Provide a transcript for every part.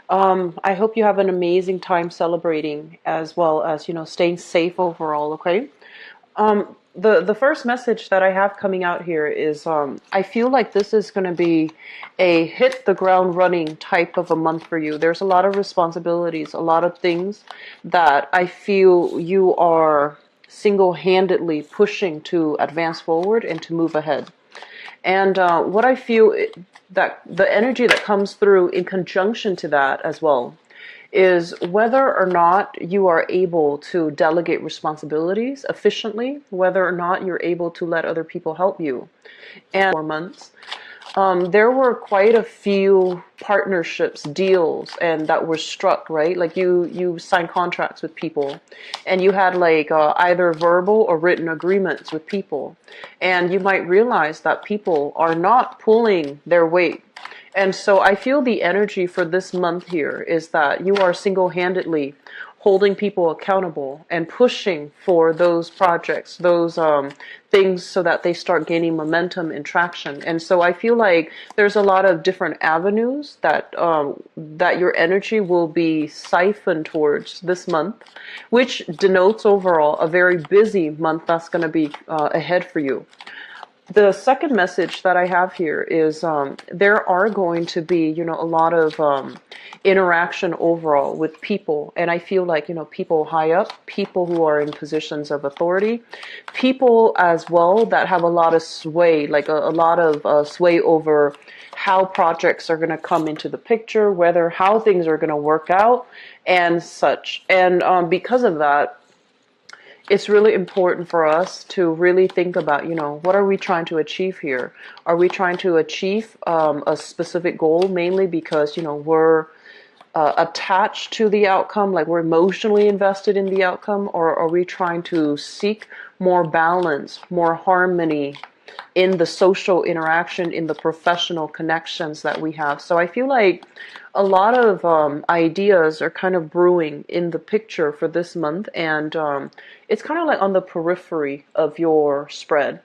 I hope you have an amazing time celebrating as well as, staying safe overall, okay? The first message that I have coming out here is I feel like this is going to be a hit the ground running type of a month for you. There's a lot of responsibilities, a lot of things that I feel you are single-handedly pushing to advance forward and to move ahead. And what I feel that the energy that comes through in conjunction to that as well is whether or not you are able to delegate responsibilities efficiently, whether or not you're able to let other people help you. And 4 months, there were quite a few partnerships, deals, and that were struck, right? Like you signed contracts with people, and you had like either verbal or written agreements with people, and you might realize that people are not pulling their weight. And so I feel the energy for this month here is that you are single-handedly holding people accountable and pushing for those projects, those things so that they start gaining momentum and traction. And so I feel like there's a lot of different avenues that your energy will be siphoned towards this month, which denotes overall a very busy month that's going to be ahead for you. The second message that I have here is there are going to be, a lot of interaction overall with people. And I feel like, people high up, people who are in positions of authority, people as well that have a lot of sway, like a lot of sway over how projects are going to come into the picture, whether how things are going to work out and such. And because of that, it's really important for us to really think about, what are we trying to achieve here? Are we trying to achieve a specific goal mainly because, we're attached to the outcome, like we're emotionally invested in the outcome, or are we trying to seek more balance, more harmony in the social interaction, in the professional connections that we have? So I feel like a lot of ideas are kind of brewing in the picture for this month, and it's kind of like on the periphery of your spread.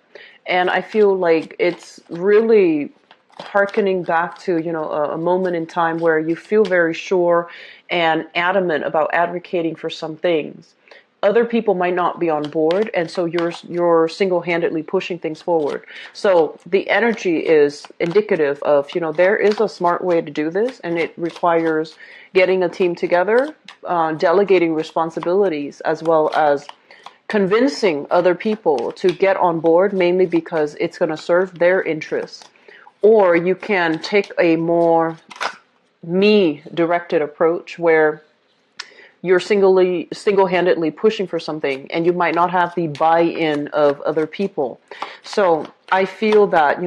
And I feel like it's really hearkening back to, a moment in time where you feel very sure and adamant about advocating for some things. Other people might not be on board, and so you're single-handedly pushing things forward. So the energy is indicative of, there is a smart way to do this, and it requires getting a team together, delegating responsibilities, as well as convincing other people to get on board, mainly because it's going to serve their interests. Or you can take a more me-directed approach where you're single-handedly pushing for something, and you might not have the buy-in of other people. So I feel that,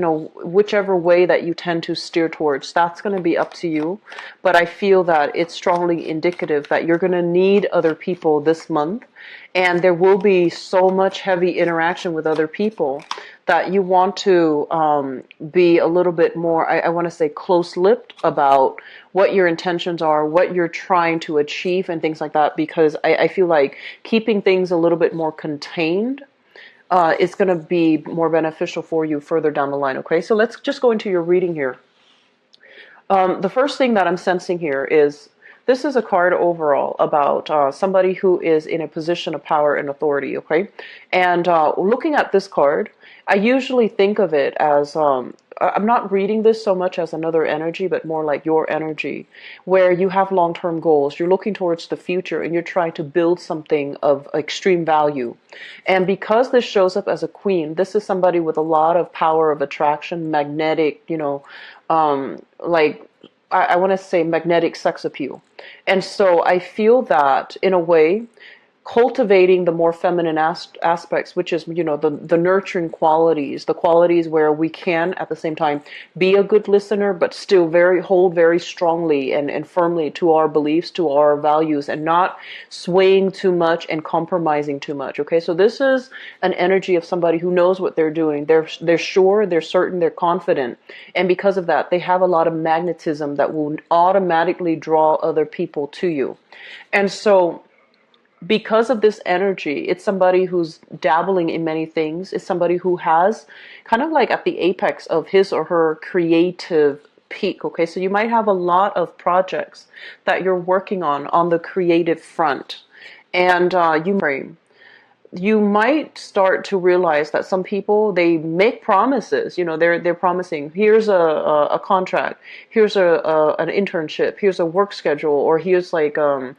whichever way that you tend to steer towards, that's going to be up to you. But I feel that it's strongly indicative that you're going to need other people this month, and there will be so much heavy interaction with other people that you want to be a little bit more, I want to say, close-lipped about what your intentions are, what you're trying to achieve, and things like that, because I feel like keeping things a little bit more contained is going to be more beneficial for you further down the line, okay? So let's just go into your reading here. The first thing that I'm sensing here is this is a card overall about somebody who is in a position of power and authority, okay? And looking at this card, I usually think of it as, I'm not reading this so much as another energy, but more like your energy, where you have long-term goals. You're looking towards the future, and you're trying to build something of extreme value. And because this shows up as a queen, this is somebody with a lot of power of attraction, magnetic, like I want to say magnetic sex appeal. And so I feel that in a way, cultivating the more feminine aspects, which is, the nurturing qualities, the qualities where we can at the same time be a good listener, but still hold very strongly and firmly to our beliefs, to our values, and not swaying too much and compromising too much. Okay, so this is an energy of somebody who knows what they're doing. They're sure, they're certain, they're confident, and because of that, they have a lot of magnetism that will automatically draw other people to you. And so because of this energy, it's somebody who's dabbling in many things. It's somebody who has kind of like at the apex of his or her creative peak. Okay, so you might have a lot of projects that you're working on the creative front, and you might start to realize that some people, they make promises. They're promising, here's a contract, here's an internship, here's a work schedule, or here's like an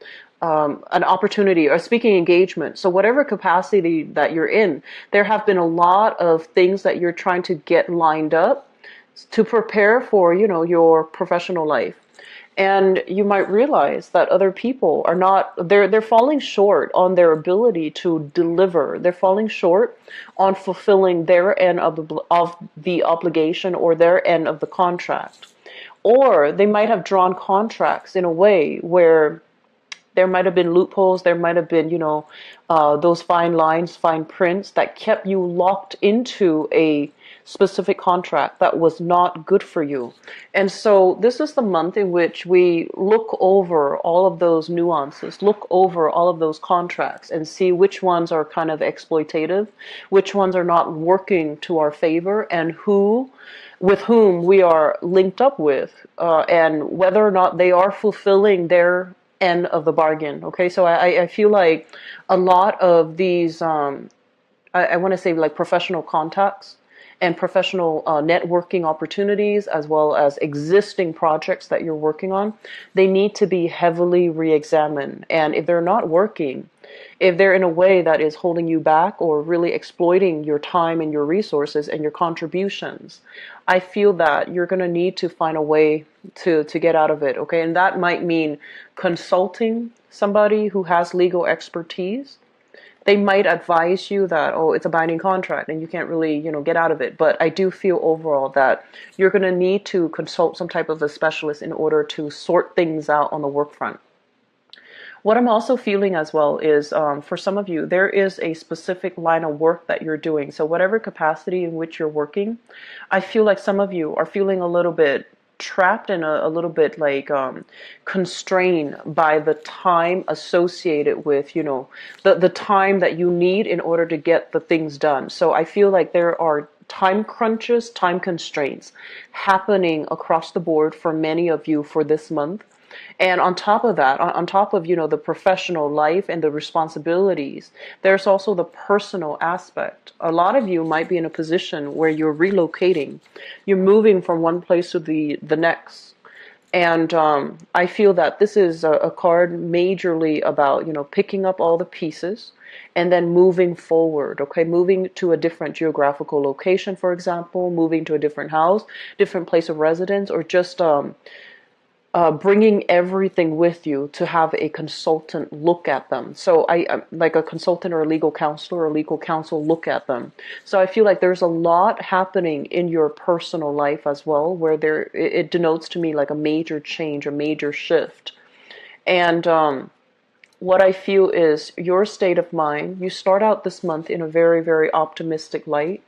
opportunity or a speaking engagement. So whatever capacity that you're in, there have been a lot of things that you're trying to get lined up to prepare for, your professional life. And you might realize that other people are not, they're falling short on their ability to deliver. They're falling short on fulfilling their end of the obligation, or their end of the contract. Or they might have drawn contracts in a way where there might have been loopholes. There might have been, those fine lines, fine prints that kept you locked into a specific contract that was not good for you. And so this is the month in which we look over all of those nuances, look over all of those contracts, and see which ones are kind of exploitative, which ones are not working to our favor, and with whom we are linked up with, and whether or not they are fulfilling their end of the bargain. Okay, so I feel like a lot of these, I want to say, like, professional contacts and professional networking opportunities, as well as existing projects that you're working on, they need to be heavily re-examined. And if they're not working, if they're in a way that is holding you back or really exploiting your time and your resources and your contributions, I feel that you're going to need to find a way to get out of it. Okay, and that might mean consulting somebody who has legal expertise. They might advise you that, oh, it's a binding contract and you can't really, get out of it. But I do feel overall that you're going to need to consult some type of a specialist in order to sort things out on the work front. What I'm also feeling as well is, for some of you, there is a specific line of work that you're doing. So whatever capacity in which you're working, I feel like some of you are feeling a little bit trapped and a little bit like constrained by the time associated with, the time that you need in order to get the things done. So I feel like there are time crunches, time constraints happening across the board for many of you for this month. And on top of that, on top of, the professional life and the responsibilities, there's also the personal aspect. A lot of you might be in a position where you're relocating. You're moving from one place to the next. And I feel that this is a card majorly about, picking up all the pieces and then moving forward, okay? Moving to a different geographical location, for example, moving to a different house, different place of residence, or just bringing everything with you to have a consultant look at them. So I like a consultant or a legal counselor or a legal counsel look at them. So I feel like there's a lot happening in your personal life as well, where it denotes to me like a major change, a major shift. And what I feel is your state of mind. You start out this month in a very, very optimistic light.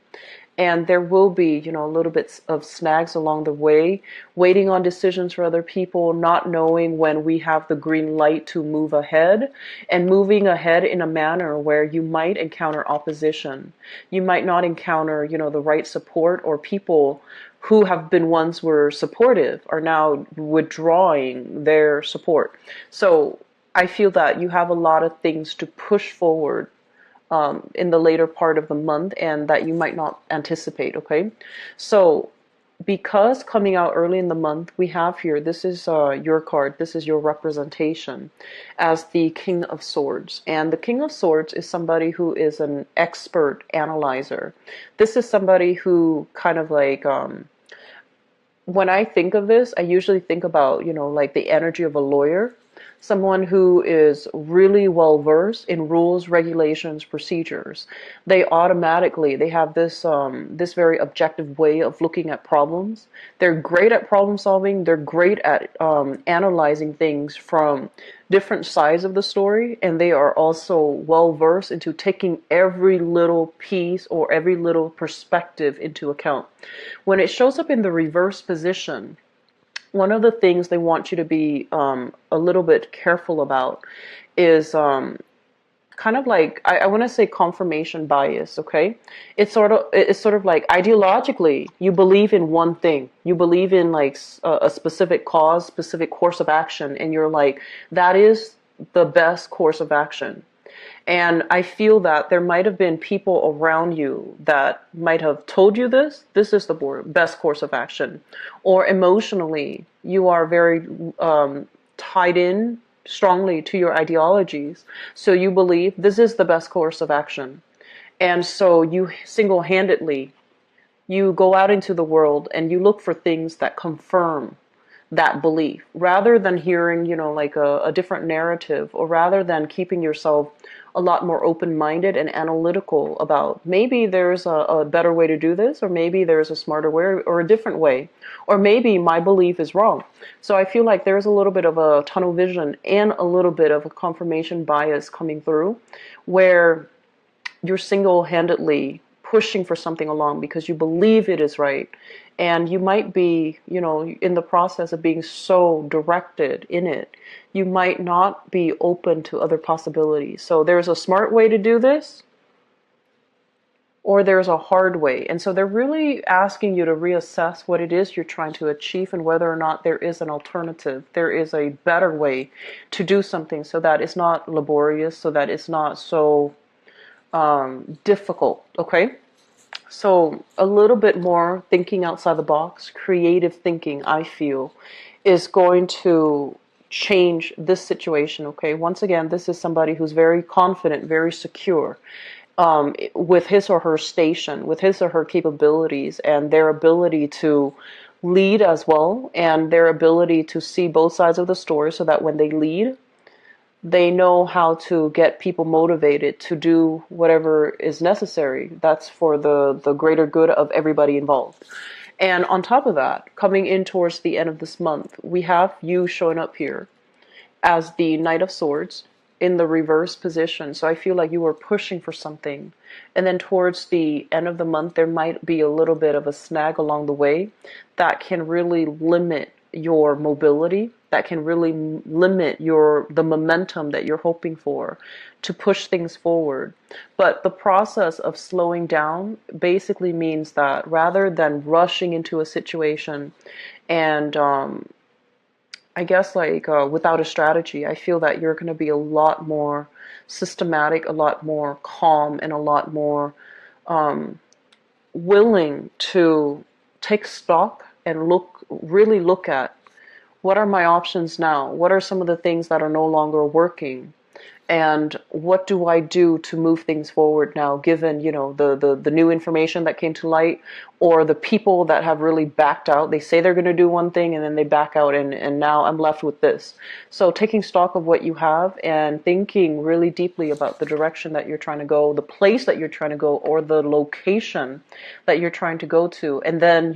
And there will be, a little bit of snags along the way, waiting on decisions for other people, not knowing when we have the green light to move ahead, and moving ahead in a manner where you might encounter opposition. You might not encounter, the right support, or people who have been ones were supportive are now withdrawing their support. So I feel that you have a lot of things to push forward in the later part of the month, and that you might not anticipate. Okay, so because coming out early in the month, we have here, this is your card, this is your representation as the King of Swords. And the King of Swords is somebody who is an expert analyzer. This is somebody who kind of like, when I think of this, I usually think about, like the energy of a lawyer. Someone who is really well versed in rules, regulations, procedures. They have this very objective way of looking at problems. They're great at problem solving. They're great at analyzing things from different sides of the story, and they are also well versed into taking every little piece or every little perspective into account. When it shows up in the reverse position, one of the things they want you to be a little bit careful about is kind of like, I want to say confirmation bias, okay? It's sort of like ideologically you believe in one thing. You believe in like a specific cause, specific course of action, and you're like, that is the best course of action. And I feel that there might have been people around you that might have told you this is the best course of action. Or emotionally, you are very tied in strongly to your ideologies. So you believe this is the best course of action. And so you single-handedly, you go out into the world and you look for things that confirm that belief rather than hearing, like a different narrative, or rather than keeping yourself a lot more open-minded and analytical about maybe there's a better way to do this, or maybe there's a smarter way or a different way, or maybe my belief is wrong. So I feel like there's a little bit of a tunnel vision and a little bit of a confirmation bias coming through, where you're single-handedly pushing for something along because you believe it is right. And you might be, in the process of being so directed in it, you might not be open to other possibilities. So there's a smart way to do this, or there's a hard way. And so they're really asking you to reassess what it is you're trying to achieve and whether or not there is an alternative. There is a better way to do something so that it's not laborious, so that it's not so difficult, okay? So a little bit more thinking outside the box, creative thinking, I feel, is going to change this situation, okay? Once again, this is somebody who's very confident, very secure with his or her station, with his or her capabilities, and their ability to lead as well, and their ability to see both sides of the story so that when they lead, they know how to get people motivated to do whatever is necessary. That's for the greater good of everybody involved. And on top of that, coming in towards the end of this month, we have you showing up here as the Knight of Swords in the reverse position. So I feel like you were pushing for something. And then towards the end of the month, there might be a little bit of a snag along the way that can really limit your mobility, that can really limit the momentum that you're hoping for to push things forward. But the process of slowing down basically means that rather than rushing into a situation and I guess like without a strategy, I feel that you're going to be a lot more systematic, a lot more calm, and a lot more willing to take stock and really look at what are my options now? What are some of the things that are no longer working? And what do I do to move things forward now, given, the new information that came to light, or the people that have really backed out? They say they're going to do one thing and then they back out, and now I'm left with this. So taking stock of what you have and thinking really deeply about the direction that you're trying to go, the place that you're trying to go, or the location that you're trying to go to, and then,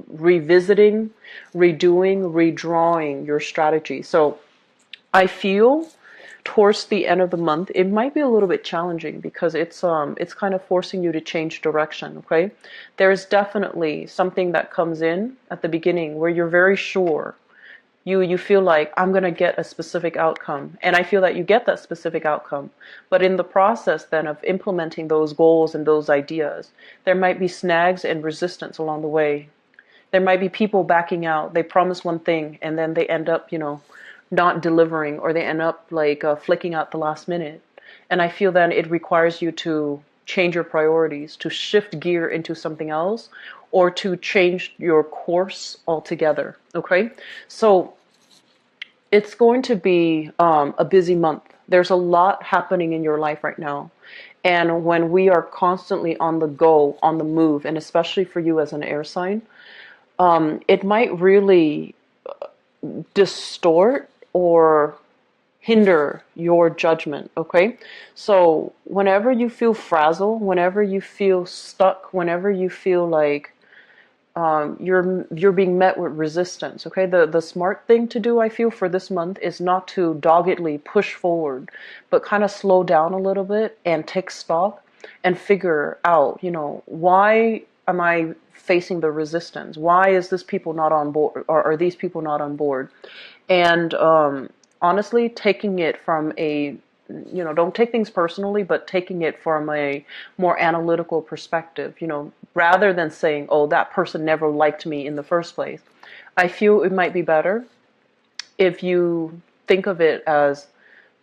revisiting, redoing, redrawing your strategy. So I feel towards the end of the month, it might be a little bit challenging because it's kind of forcing you to change direction, okay? There's definitely something that comes in at the beginning where you're very sure. You feel like I'm going to get a specific outcome, and I feel that you get that specific outcome. But in the process then of implementing those goals and those ideas, there might be snags and resistance along the way. There might be people backing out. They promise one thing and then they end up, not delivering, or they end up like flicking out the last minute. And I feel then it requires you to change your priorities, to shift gear into something else, or to change your course altogether. Okay, so it's going to be a busy month. There's a lot happening in your life right now. And when we are constantly on the go, on the move, and especially for you as an air sign, it might really distort or hinder your judgment, okay? So whenever you feel frazzled, whenever you feel stuck, whenever you feel like you're being met with resistance, okay? The smart thing to do, I feel, for this month is not to doggedly push forward, but kind of slow down a little bit and take stock and figure out, why am I facing the resistance? Why is this people not on board, or are these people not on board? And honestly, taking it from a don't take things personally, but taking it from a more analytical perspective, rather than saying, oh, that person never liked me in the first place. I feel it might be better if you think of it as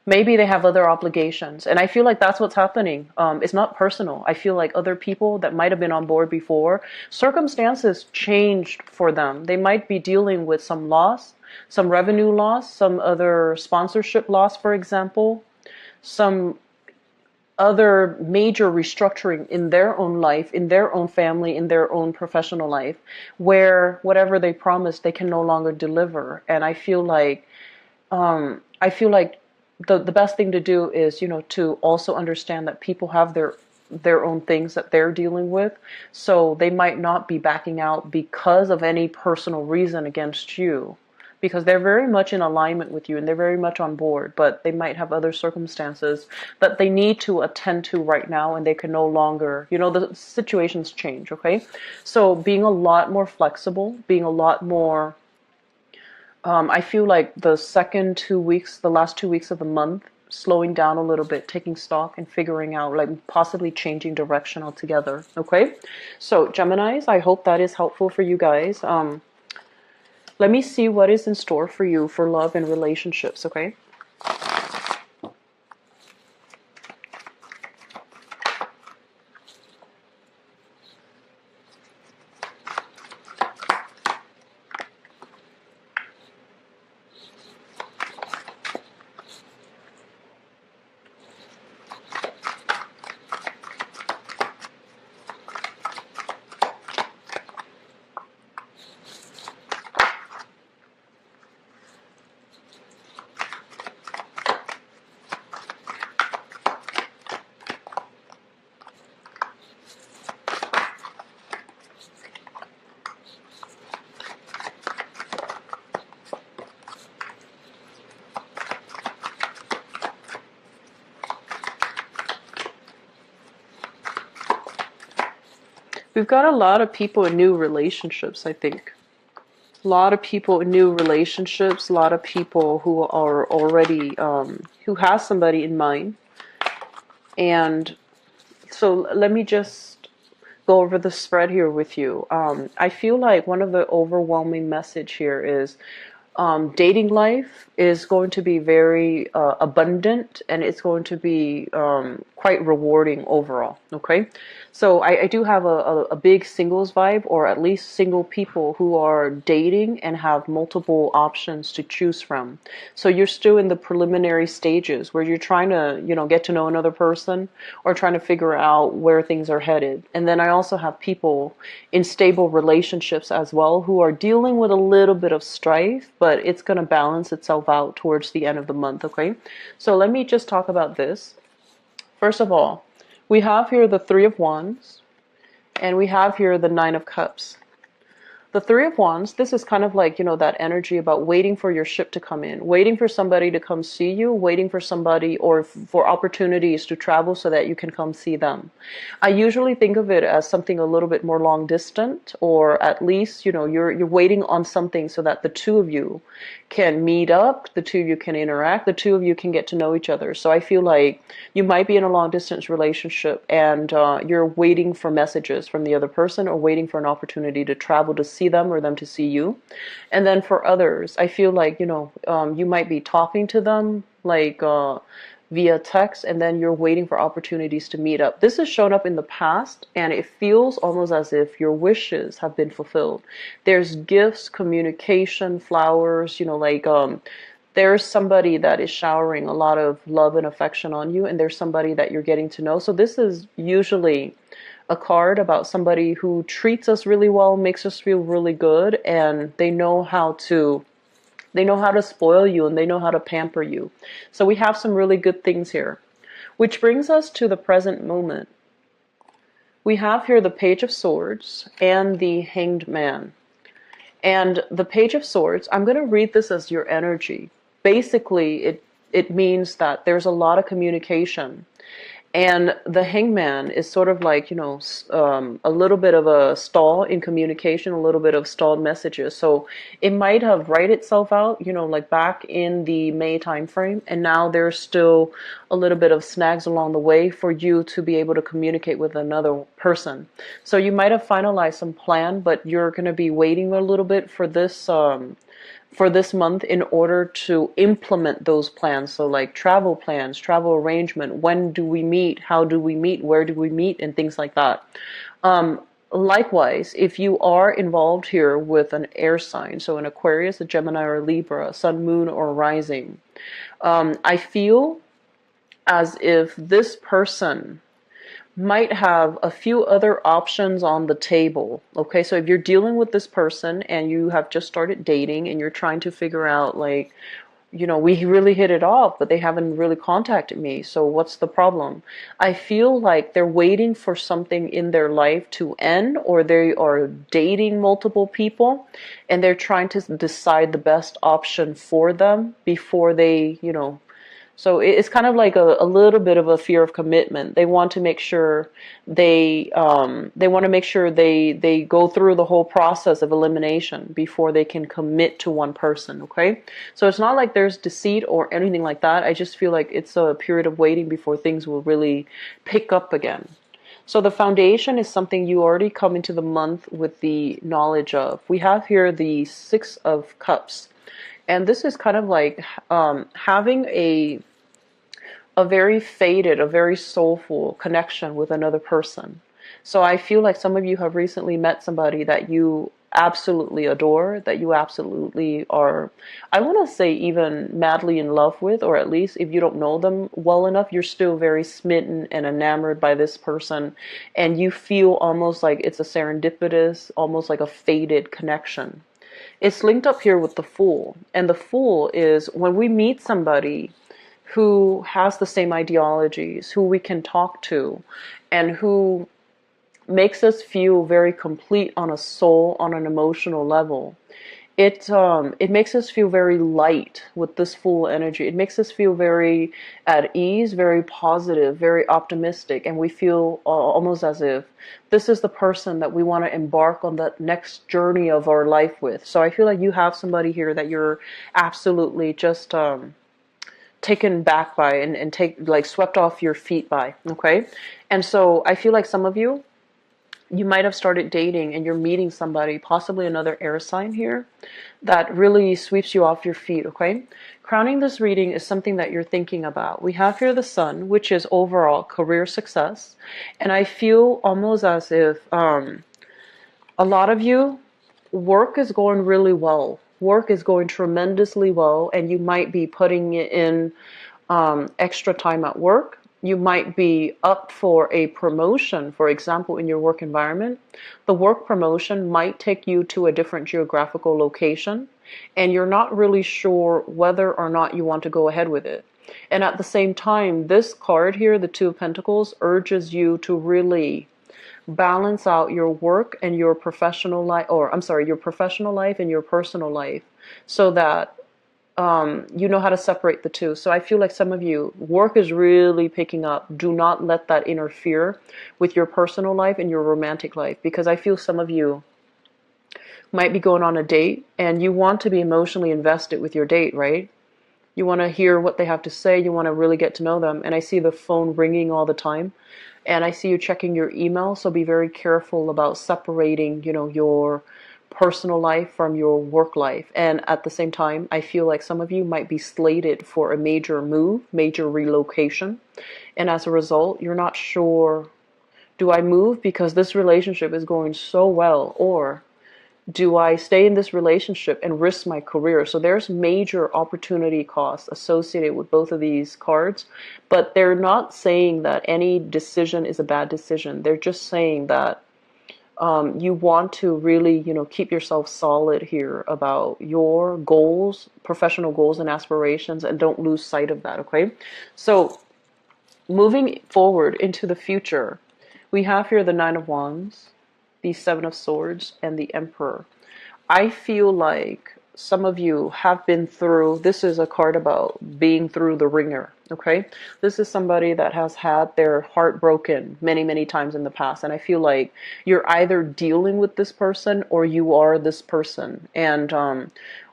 maybe they have other obligations. And I feel like that's what's happening. It's not personal. I feel like other people that might have been on board before, circumstances changed for them. They might be dealing with some loss, some revenue loss, some other sponsorship loss, for example, some other major restructuring in their own life, in their own family, in their own professional life, where whatever they promised, they can no longer deliver. And I feel like the best thing to do is, to also understand that people have their own things that they're dealing with. So they might not be backing out because of any personal reason against you, because they're very much in alignment with you and they're very much on board, but they might have other circumstances that they need to attend to right now, and they can no longer, the situations change, okay? So being a lot more flexible, being a lot more I feel like the last 2 weeks of the month, slowing down a little bit, taking stock and figuring out, like possibly changing direction altogether. Okay. So Geminis, I hope that is helpful for you guys. Let me see what is in store for you for love and relationships. Okay. We've got a lot of people in new relationships, I think. A lot of people in new relationships, a lot of people who are already, who has somebody in mind. And so let me just go over the spread here with you. I feel like one of the overwhelming message here is dating life is going to be very abundant, and it's going to be quite rewarding overall. Okay, so I do have a big singles vibe, or at least single people who are dating and have multiple options to choose from. So you're still in the preliminary stages where you're trying to, get to know another person, or trying to figure out where things are headed. And then I also have people in stable relationships as well who are dealing with a little bit of strife, but it's going to balance itself out towards the end of the month. Okay, so let me just talk about this. First of all, we have here the Three of Wands, and we have here the Nine of Cups. The Three of Wands, this is kind of like, that energy about waiting for your ship to come in, waiting for somebody to come see you, waiting for somebody or for opportunities to travel so that you can come see them. I usually think of it as something a little bit more long distant, or at least, you're waiting on something so that the two of you can meet up, the two of you can interact, the two of you can get to know each other. So I feel like you might be in a long distance relationship, and you're waiting for messages from the other person, or waiting for an opportunity to travel to see them, or them to see you. And then for others, I feel like, you might be talking to them like via text, and then you're waiting for opportunities to meet up. This has shown up in the past, and it feels almost as if your wishes have been fulfilled. There's gifts, communication, flowers, there's somebody that is showering a lot of love and affection on you, and there's somebody that you're getting to know. So this is usually a card about somebody who treats us really well, makes us feel really good, and they know how to spoil you, and they know how to pamper you. So we have some really good things here. Which brings us to the present moment. We have here the Page of Swords and the Hanged Man. And the Page of Swords, I'm going to read this as your energy. Basically, it means that there's a lot of communication. And the hangman is sort of like, a little bit of a stall in communication, a little bit of stalled messages. So it might have write itself out, like back in the May time frame. And now there's still a little bit of snags along the way for you to be able to communicate with another person. So you might have finalized some plan, but you're going to be waiting a little bit for this month in order to implement those plans. So like travel plans, travel arrangement, when do we meet, how do we meet, where do we meet, and things like that. Likewise, if you are involved here with an air sign, so an Aquarius, a Gemini, or a Libra, Sun, Moon, or Rising, I feel as if this person might have a few other options on the table. Okay, so if you're dealing with this person and you have just started dating and you're trying to figure out, like, we really hit it off, but they haven't really contacted me, so what's the problem? I feel like they're waiting for something in their life to end, or they are dating multiple people and they're trying to decide the best option for them before they, so it's kind of like a little bit of a fear of commitment. They want to make sure they go through the whole process of elimination before they can commit to one person. Okay, so it's not like there's deceit or anything like that. I just feel like it's a period of waiting before things will really pick up again. So the foundation is something you already come into the month with the knowledge of. We have here the Six of Cups. And this is kind of like having a very faded, a very soulful connection with another person. So I feel like some of you have recently met somebody that you absolutely adore, that you absolutely are, I want to say, even madly in love with, or at least if you don't know them well enough, you're still very smitten and enamored by this person, and you feel almost like it's a serendipitous, almost like a faded connection. It's linked up here with the Fool, and the Fool is when we meet somebody who has the same ideologies, who we can talk to, and who makes us feel very complete on a soul, on an emotional level. It makes us feel very light with this Fool energy. It makes us feel very at ease, very positive, very optimistic, and we feel almost as if this is the person that we want to embark on that next journey of our life with. So I feel like you have somebody here that you're absolutely just taken back by, and take, like, swept off your feet by. Okay, and so I feel like some of you might have started dating and you're meeting somebody, possibly another air sign here, that really sweeps you off your feet. Okay, crowning this reading is something that you're thinking about. We have here the Sun, which is overall career success, and I feel almost as if a lot of you, work is going really well. Work is going tremendously well, and you might be putting in extra time at work. You might be up for a promotion, for example, in your work environment. The work promotion might take you to a different geographical location, and you're not really sure whether or not you want to go ahead with it. And at the same time, this card here, the Two of Pentacles, urges you to really balance out your work and your professional life, or I'm sorry, your professional life and your personal life, so that you know how to separate the two. So I feel like some of you, work is really picking up. Do not let that interfere with your personal life and your romantic life, because I feel some of you might be going on a date and you want to be emotionally invested with your date, right? You want to hear what they have to say. You want to really get to know them. And I see the phone ringing all the time. And I see you checking your email. So be very careful about separating, your personal life from your work life. And at the same time, I feel like some of you might be slated for a major move, major relocation. And as a result, you're not sure, do I move because this relationship is going so well, or do I stay in this relationship and risk my career? So there's major opportunity costs associated with both of these cards, but they're not saying that any decision is a bad decision. They're just saying that you want to really, keep yourself solid here about your goals, professional goals and aspirations, and don't lose sight of that, okay? So moving forward into the future, we have here the Nine of Wands, the Seven of Swords, and the Emperor. I feel like some of you have been through, this is a card about being through the ringer, okay? This is somebody that has had their heart broken many, many times in the past. And I feel like you're either dealing with this person or you are this person. And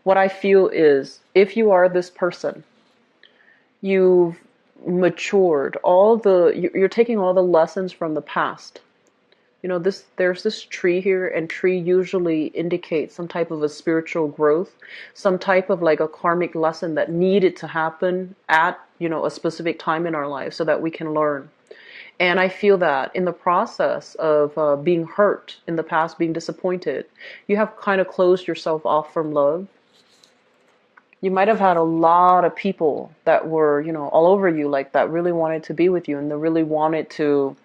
what I feel is if you are this person, you've matured you're taking all the lessons from the past. There's this tree here, and tree usually indicates some type of a spiritual growth, some type of like a karmic lesson that needed to happen at, a specific time in our life so that we can learn. And I feel that in the process of being hurt in the past, being disappointed, you have kind of closed yourself off from love. You might have had a lot of people that were, all over you, like that really wanted to be with you and that really wanted to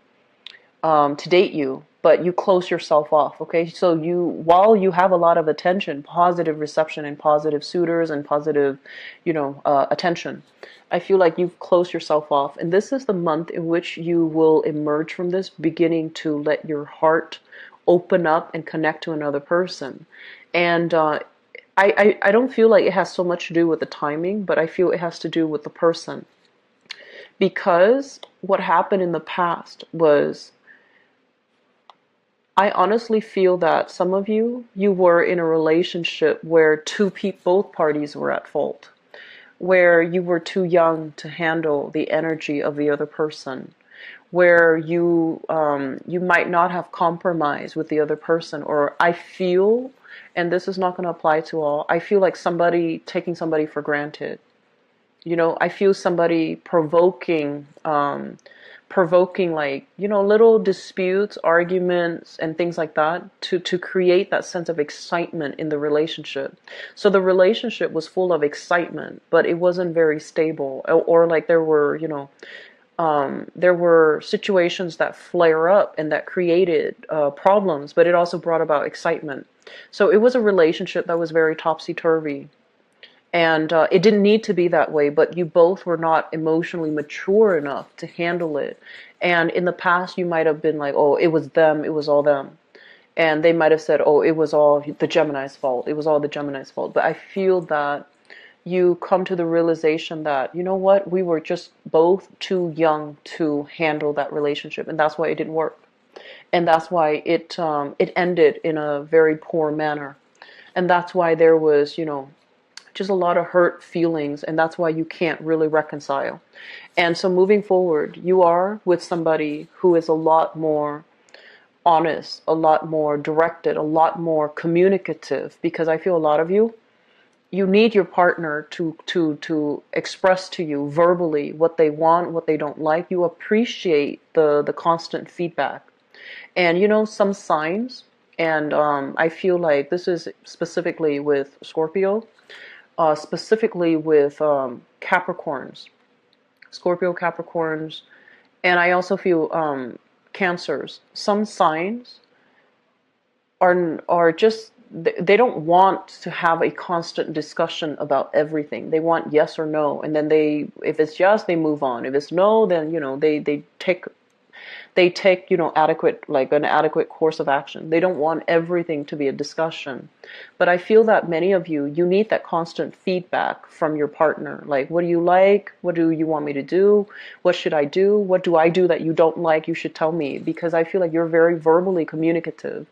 date you, but you close yourself off. Okay, so while you have a lot of attention, positive reception, and positive suitors, and positive, attention, I feel like you've closed yourself off, and this is the month in which you will emerge from this, beginning to let your heart open up and connect to another person. And I don't feel like it has so much to do with the timing, but I feel it has to do with the person, because what happened in the past was, I honestly feel that some of you were in a relationship where both parties were at fault, where you were too young to handle the energy of the other person, where you might not have compromised with the other person. Or I feel, and this is not going to apply to all, I feel like somebody taking somebody for granted. I feel somebody provoking like, little disputes, arguments, and things like that to create that sense of excitement in the relationship. So the relationship was full of excitement, but it wasn't very stable. Or like there were situations that flare up and that created problems, but it also brought about excitement. So it was a relationship that was very topsy-turvy. And it didn't need to be that way, but you both were not emotionally mature enough to handle it. And in the past, you might have been like, oh, it was them, it was all them. And they might have said, oh, it was all the Gemini's fault. It was all the Gemini's fault. But I feel that you come to the realization that, you know what, we were just both too young to handle that relationship. And that's why it didn't work. And that's why it ended in a very poor manner. And that's why there was, just a lot of hurt feelings, and that's why you can't really reconcile. And so moving forward, you are with somebody who is a lot more honest, a lot more directed, a lot more communicative, because I feel a lot of you need your partner to express to you verbally what they want, what they don't like. You appreciate the constant feedback. And some signs, and I feel like this is specifically with Scorpio, specifically with Capricorns, Scorpio, Capricorns, and I also feel Cancers. Some signs are just, they don't want to have a constant discussion about everything. They want yes or no, and then if it's yes, they move on. If it's no, then they take an adequate course of action. They don't want everything to be a discussion. But I feel that many of you need that constant feedback from your partner. Like, what do you like? What do you want me to do? What should I do? What do I do that you don't like? You should tell me, because I feel like you're very verbally communicative.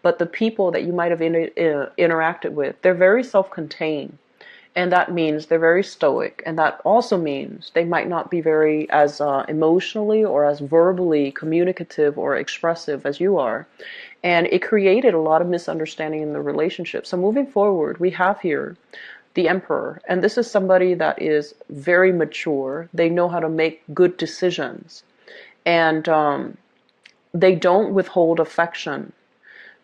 But the people that you might have interacted with, they're very self-contained. And that means they're very stoic. And that also means they might not be very as emotionally or as verbally communicative or expressive as you are. And it created a lot of misunderstanding in the relationship. So moving forward, we have here the Emperor. And this is somebody that is very mature. They know how to make good decisions. And they don't withhold affection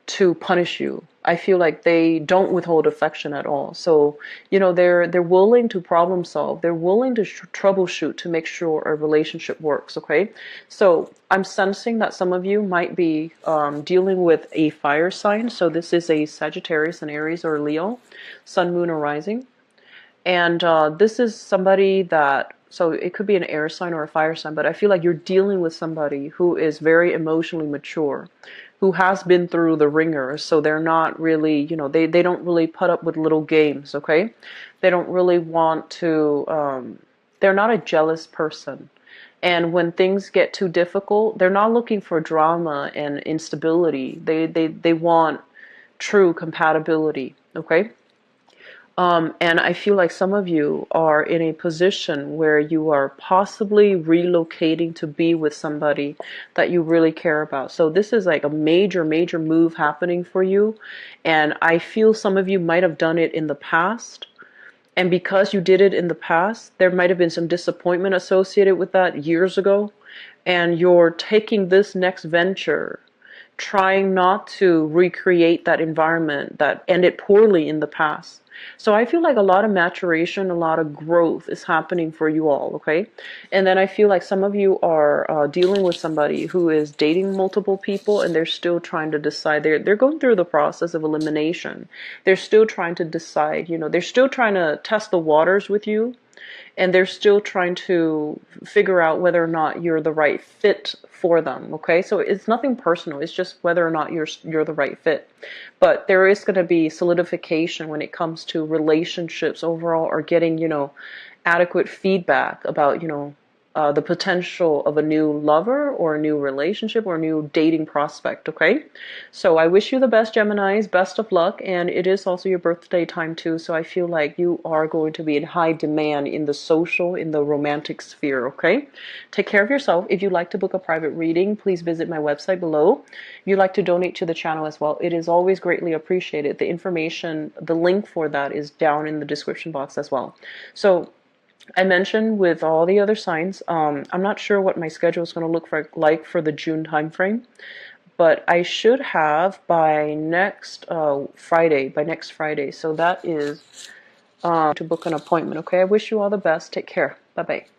to punish you. I feel like they don't withhold affection at all. So, they're willing to problem solve. They're willing to troubleshoot to make sure a relationship works, okay? So I'm sensing that some of you might be dealing with a fire sign. So this is a Sagittarius, an Aries, or Leo, Sun, Moon, or Rising. And this is somebody that, so it could be an air sign or a fire sign, but I feel like you're dealing with somebody who is very emotionally mature, who has been through the ringer, so they're not really, they don't really put up with little games, okay? They don't really want to, they're not a jealous person. And when things get too difficult, they're not looking for drama and instability. They want true compatibility, okay? And I feel like some of you are in a position where you are possibly relocating to be with somebody that you really care about. So this is like a major, major move happening for you. And I feel some of you might have done it in the past. And because you did it in the past, there might have been some disappointment associated with that years ago. And you're taking this next venture, trying not to recreate that environment that ended poorly in the past. So I feel like a lot of maturation, a lot of growth is happening for you all, okay? And then I feel like some of you are dealing with somebody who is dating multiple people and they're still trying to decide. They're going through the process of elimination. They're still trying to decide, they're still trying to test the waters with you, and they're still trying to figure out whether or not you're the right fit for them, okay? So it's nothing personal, it's just whether or not you're the right fit. But there is going to be solidification when it comes to relationships overall, or getting, adequate feedback about, the potential of a new lover or a new relationship or a new dating prospect, okay? So I wish you the best, Geminis, best of luck, and it is also your birthday time too, so I feel like you are going to be in high demand in the social, in the romantic sphere, okay? Take care of yourself. If you'd like to book a private reading, please visit my website below. If you'd like to donate to the channel as well, it is always greatly appreciated. The information, the link for that is down in the description box as well. So I mentioned with all the other signs, I'm not sure what my schedule is going to look like for the June time frame, but I should have by next Friday. So that is to book an appointment. Okay, I wish you all the best. Take care. Bye bye.